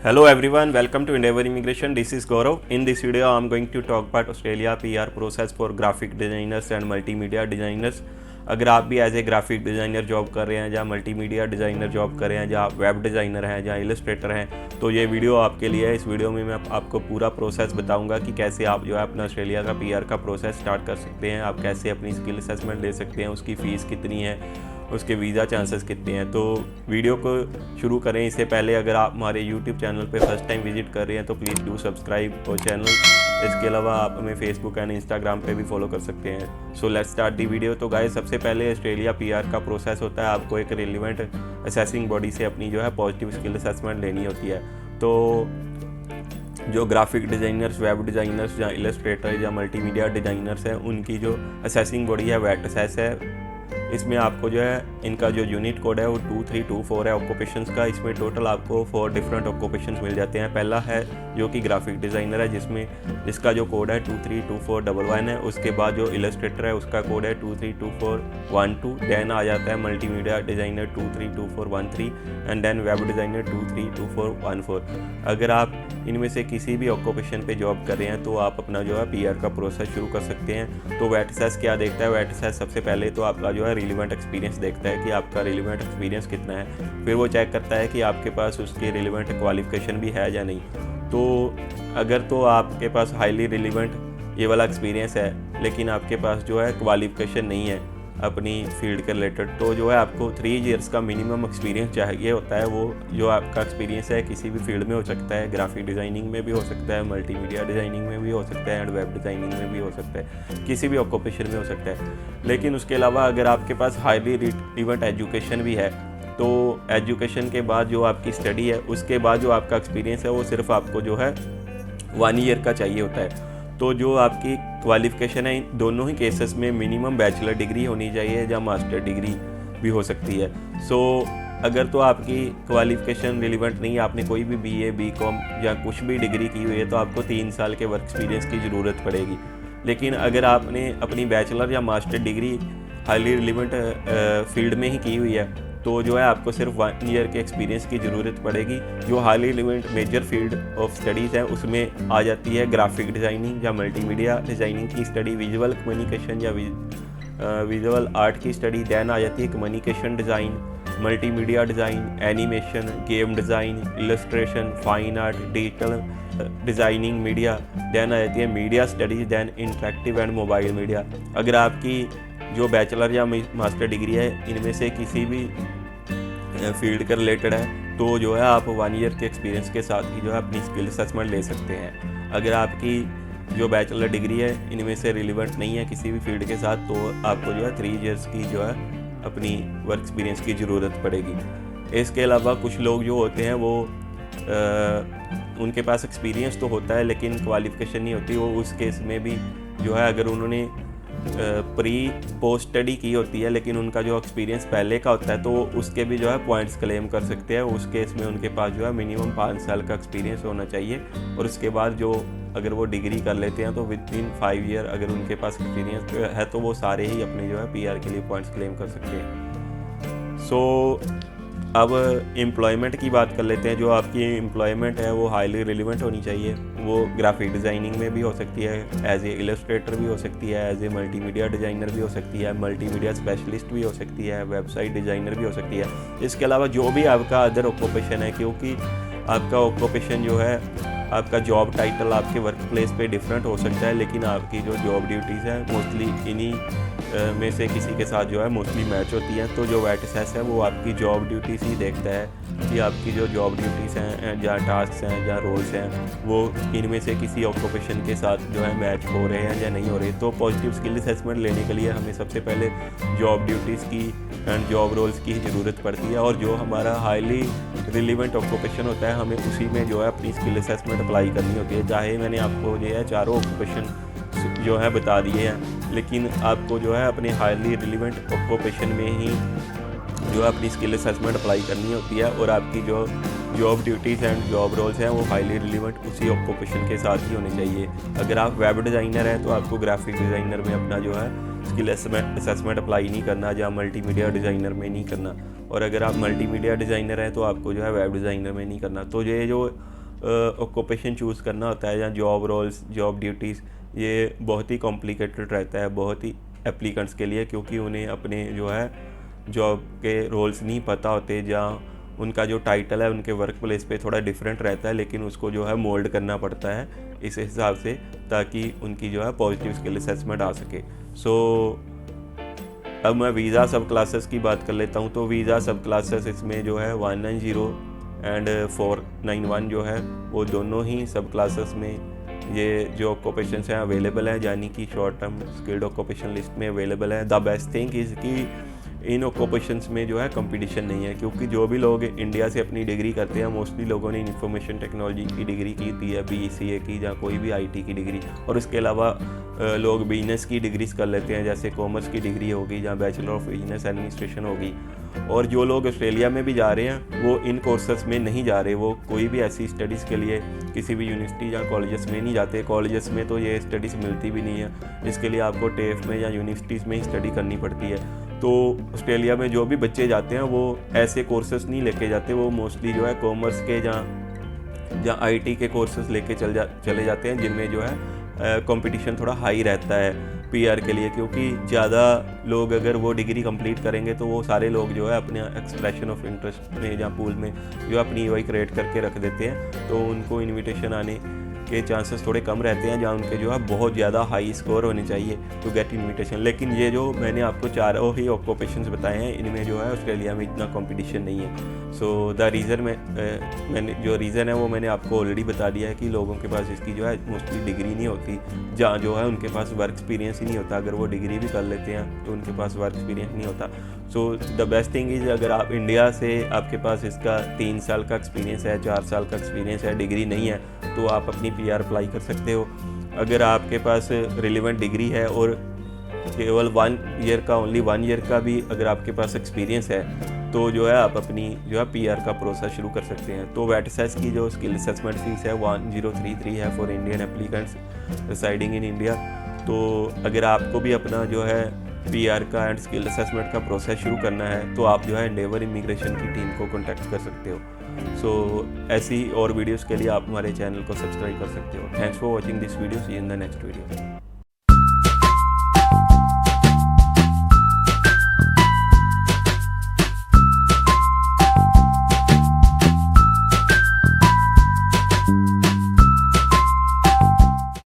Hello everyone, welcome to Endeavour Immigration. This is Gaurav. In this video, I am going to talk about Australia PR process for graphic designers and multimedia designers. अगर आप भी as a graphic designer job कर रहे हैं या multimedia designer job कर रहे हैं या आप वेब डिज़ाइनर हैं या इलस्ट्रेटर हैं तो ये वीडियो आपके लिए है। इस वीडियो में मैं आपको पूरा प्रोसेस बताऊंगा कि कैसे आप जो है अपना ऑस्ट्रेलिया का पीआर का प्रोसेस स्टार्ट कर सकते हैं, आप कैसे अपनी स्किल असेसमेंट ले सकते हैं, उसकी फ़ीस कितनी है, उसके वीज़ा चांसेस कितने हैं। तो वीडियो को शुरू करें इससे पहले अगर आप हमारे यूट्यूब चैनल पे फर्स्ट टाइम विजिट कर रहे हैं तो प्लीज़ डू सब्सक्राइब और चैनल। इसके अलावा आप हमें फेसबुक एंड इंस्टाग्राम पे भी फॉलो कर सकते हैं। So let's start the video. तो गाइस, सबसे पहले ऑस्ट्रेलिया पीआर का प्रोसेस होता है, आपको एक रिलेवेंट असेसिंग बॉडी से अपनी जो है पॉजिटिव स्किल असेसमेंट लेनी होती है। तो जो ग्राफिक डिज़ाइनर्स, वेब डिज़ाइनर्स या इलस्ट्रेटर या मल्टीमीडिया डिज़ाइनर्स हैं उनकी जो असेसिंग बॉडी है वेट असेस है। इसमें आपको जो है इनका जो यूनिट कोड है वो 2324 है ऑक्यूपेशंस का। इसमें टोटल आपको 4 डिफरेंट ऑक्यूपेशंस मिल जाते हैं। पहला है जो कि ग्राफिक डिज़ाइनर है जिसका जो कोड है 232411 है। उसके बाद जो इलस्ट्रेटर है उसका कोड है 232412। देन आ जाता है multimedia designer 232413 and then web designer 232414। अगर आप इनमें से किसी भी ऑक्यूपेशन पे जॉब कर रहे हैं तो आप अपना जो है पीआर का प्रोसेस शुरू कर सकते हैं। तो वेट असेस क्या देखता है? वेट असेस सबसे पहले तो आपका जो है रिलेवेंट एक्सपीरियंस देखता है कि आपका रिलेवेंट एक्सपीरियंस कितना है। फिर वो चेक करता है कि आपके पास उसकी रिलेवेंट क्वालिफिकेशन भी है या नहीं। तो अगर तो आपके पास हाईली रिलेवेंट ये वाला एक्सपीरियंस है लेकिन आपके पास जो है क्वालिफिकेशन नहीं है अपनी फील्ड के रिलेटेड, तो जो है आपको 3 इयर्स का मिनिमम एक्सपीरियंस चाहिए होता है। वो जो आपका एक्सपीरियंस है किसी भी फील्ड में हो सकता है, ग्राफिक डिज़ाइनिंग में भी हो सकता है, मल्टीमीडिया डिज़ाइनिंग में भी हो सकता है एंड वेब डिज़ाइनिंग में भी हो सकता है, किसी भी ऑक्यूपेशन में हो सकता है। लेकिन उसके अलावा अगर आपके पास हाईली रिलेवेंट एजुकेशन भी है तो एजुकेशन के बाद जो आपकी स्टडी है उसके बाद जो आपका एक्सपीरियंस है वो सिर्फ आपको जो है 1 ईयर का चाहिए होता है। तो जो आपकी क्वालिफिकेशन है इन दोनों ही केसेस में मिनिमम बैचलर डिग्री होनी चाहिए या मास्टर डिग्री भी हो सकती है। सो अगर तो आपकी क्वालिफिकेशन रिलेवेंट नहीं है, आपने कोई भी बीए, बीकॉम या कुछ भी डिग्री की हुई है तो आपको 3 साल के वर्क एक्सपीरियंस की ज़रूरत पड़ेगी। लेकिन अगर आपने अपनी बैचलर या master degree highly relevant field में ही की हुई है तो जो है आपको सिर्फ 1 ईयर के एक्सपीरियंस की ज़रूरत पड़ेगी। जो highly relevant major field of studies है उसमें आ जाती है ग्राफिक डिज़ाइनिंग या मल्टीमीडिया डिज़ाइनिंग की स्टडी, विजुअल कम्युनिकेशन या विजुअल आर्ट की स्टडी। देन आ जाती है communication design, multimedia design, animation, game design, illustration, fine art, digital designing, media. Then आ जाती है media studies, then interactive and mobile media. अगर आपकी जो बैचलर या मास्टर डिग्री है इनमें से किसी भी फील्ड के रिलेटेड है तो जो है आप 1 ईयर के एक्सपीरियंस के साथ ही जो है अपनी स्किल असेसमेंट ले सकते हैं। अगर आपकी जो बैचलर डिग्री है इनमें से रिलेवेंट नहीं है किसी भी फील्ड के साथ तो आपको जो है 3 इयर्स की जो है अपनी वर्क एक्सपीरियंस की ज़रूरत पड़ेगी। इसके अलावा कुछ लोग जो होते हैं वो उनके पास एक्सपीरियंस तो होता है लेकिन क्वालिफिकेशन नहीं होती। वो उस केस में भी जो है अगर उन्होंने प्री पोस्ट स्टडी की होती है लेकिन उनका जो एक्सपीरियंस पहले का होता है तो उसके भी जो है पॉइंट्स क्लेम कर सकते हैं। उस केस में उनके पास जो है मिनिमम 5 साल का एक्सपीरियंस होना चाहिए और उसके बाद जो अगर वो डिग्री कर लेते हैं तो विद इन 5 ईयर अगर उनके पास एक्सपीरियंस है तो वो सारे ही अपने जो है पीआर के लिए पॉइंट्स क्लेम कर सकते हैं। सो अब एम्प्लॉयमेंट की बात कर लेते हैं। जो आपकी एम्प्लॉयमेंट है वो हाईली रिलेवेंट होनी चाहिए। वो ग्राफिक डिज़ाइनिंग में भी हो सकती है, एज ए इलस्ट्रेटर भी हो सकती है, एज ए मल्टीमीडिया डिज़ाइनर भी हो सकती है, मल्टीमीडिया स्पेशलिस्ट भी हो सकती है, वेबसाइट डिज़ाइनर भी हो सकती है। इसके अलावा जो भी आपका अदर ऑक्यूपेशन है, क्योंकि आपका ऑक्यूपेशन जो है आपका जॉब टाइटल आपके वर्क प्लेस पे डिफरेंट हो सकता है लेकिन आपकी जो जॉब ड्यूटीज़ हैं मोस्टली इन्हीं में से किसी के साथ जो है मोस्टली मैच होती हैं। तो जो वेट असेस है वो आपकी जॉब ड्यूटीज़ ही देखता है कि आपकी जो जॉब ड्यूटीज़ हैं या टास्क हैं या रोल्स हैं वो इनमें से किसी ऑक्यूपेशन के साथ जो है मैच हो रहे हैं या नहीं हो रहे। तो पॉजिटिव स्किल असेसमेंट लेने के लिए हमें सबसे पहले जॉब ड्यूटीज़ की एंड जॉब रोल्स की ज़रूरत पड़ती है और जो हमारा हाईली रिलेवेंट ऑक्यूपेशन होता है हमें उसी में जो है अपनी स्किल असेसमेंट अप्लाई करनी होती है। चाहे मैंने आपको जो है चारों ऑक्यूपेशन जो है बता दिए हैं लेकिन आपको जो है अपने हाईली रिलेवेंट ऑक्यूपेशन में ही जो है अपनी स्किल असेसमेंट अप्लाई करनी होती है और आपकी जो job duties and job roles हैं वो हाईली रिलेवेंट उसी ऑक्यूपेशन के साथ ही होने चाहिए। अगर आप वेब डिज़ाइनर हैं तो आपको ग्राफिक डिज़ाइनर में अपना जो है स्किल असेसमेंट अप्लाई नहीं करना, या मल्टीमीडिया डिज़ाइनर में नहीं करना। और अगर आप मल्टीमीडिया डिज़ाइनर हैं तो आपको जो है वेब डिज़ाइनर में नहीं करना। तो ये जो ऑक्यूपेशन चूज़ करना होता है या जॉब रोल्स, जॉब ड्यूटीज़, ये बहुत ही कॉम्प्लिकेटेड रहता है बहुत ही एप्लीकेंट्स के लिए, क्योंकि उन्हें अपने जो है जॉब के रोल्स नहीं पता होते, या उनका जो टाइटल है उनके वर्क प्लेस पे थोड़ा डिफरेंट रहता है, लेकिन उसको जो है मोल्ड करना पड़ता है इस हिसाब से, ताकि उनकी जो है पॉजिटिव स्किल असेसमेंट आ सके। सो अब मैं वीज़ा सब क्लासेस की बात कर लेता हूँ। तो वीज़ा सब क्लासेस इसमें जो है 190 एंड 491 जो है वो दोनों ही सब क्लासेस में ये जो ऑक्यूपेशंस हैं अवेलेबल है, यानी कि short term skilled occupation list में अवेलेबल है। द बेस्ट थिंग इज़ कि इन ऑक्यूपेशंस में जो है कंपटीशन नहीं है, क्योंकि जो भी लोग इंडिया से अपनी डिग्री करते हैं मोस्टली लोगों ने इंफॉर्मेशन टेक्नोलॉजी की डिग्री की थी है, BCA की या कोई भी IT की डिग्री, और उसके अलावा लोग बिजनेस की डिग्रीज कर लेते हैं, जैसे कॉमर्स की डिग्री होगी या बैचलर ऑफ बिजनेस एडमिनिस्ट्रेशन होगी। और जो लोग ऑस्ट्रेलिया में भी जा रहे हैं वो इन कोर्सेस में नहीं जा रहे, वो कोई भी ऐसी स्टडीज़ के लिए किसी भी यूनिवर्सिटी या कॉलेजेस में नहीं जाते। कॉलेजेस में तो ये स्टडीज़ मिलती भी नहीं है, इसके लिए आपको टेफ में या यूनिवर्सिटीज़ में ही स्टडी करनी पड़ती है। तो ऑस्ट्रेलिया में जो भी बच्चे जाते हैं वो ऐसे कोर्सेस नहीं लेके जाते, वो मोस्टली जो है कॉमर्स के या IT के कोर्सेस लेके चले जाते हैं, जिनमें जो है कंपटीशन थोड़ा हाई रहता है PR के लिए, क्योंकि ज़्यादा लोग अगर वो डिग्री कंप्लीट करेंगे तो वो सारे लोग जो है अपने एक्सप्रेशन ऑफ इंटरेस्ट में या पूल में जो अपनी EY क्रिएट करके रख देते हैं, तो उनको इनविटेशन आने के चांसेस थोड़े कम रहते हैं, जहाँ उनके जो है बहुत ज़्यादा हाई स्कोर होने चाहिए टू गेट इनविटेशन। लेकिन ये जो मैंने आपको चारों ही ऑक्यूपेशंस बताए हैं इनमें जो है ऑस्ट्रेलिया में इतना कंपटीशन नहीं है। सो द रीज़न मैंने जो रीज़न है वो मैंने आपको ऑलरेडी बता दिया है कि लोगों के पास इसकी जो है मोस्टली डिग्री नहीं होती, जहाँ जो है उनके पास वर्क एक्सपीरियंस ही नहीं होता। अगर वो डिग्री भी कर लेते हैं तो उनके पास वर्क एक्सपीरियंस नहीं होता। So the best thing is, अगर आप इंडिया से आपके पास इसका 3 साल का एक्सपीरियंस है, 4 साल का एक्सपीरियंस है, डिग्री नहीं है, तो आप अपनी PR अप्लाई कर सकते हो। अगर आपके पास रिलेवेंट डिग्री है और केवल 1 ईयर का, ओनली 1 ईयर का भी अगर आपके पास एक्सपीरियंस है, तो जो है आप अपनी जो है PR का प्रोसेस शुरू कर सकते हैं। तो वेटसेस की जो स्किल असेसमेंट फीस है 1033 है for Indian applicants residing in India. तो अगर आपको भी अपना जो है PR का एंड स्किल असेसमेंट का प्रोसेस शुरू करना है तो आप जो है एंडेवर इमिग्रेशन की टीम को कॉन्टैक्ट कर सकते हो। सो ऐसी और वीडियोस के लिए आप हमारे चैनल को सब्सक्राइब कर सकते हो। Thanks for watching this video, see you in the next video.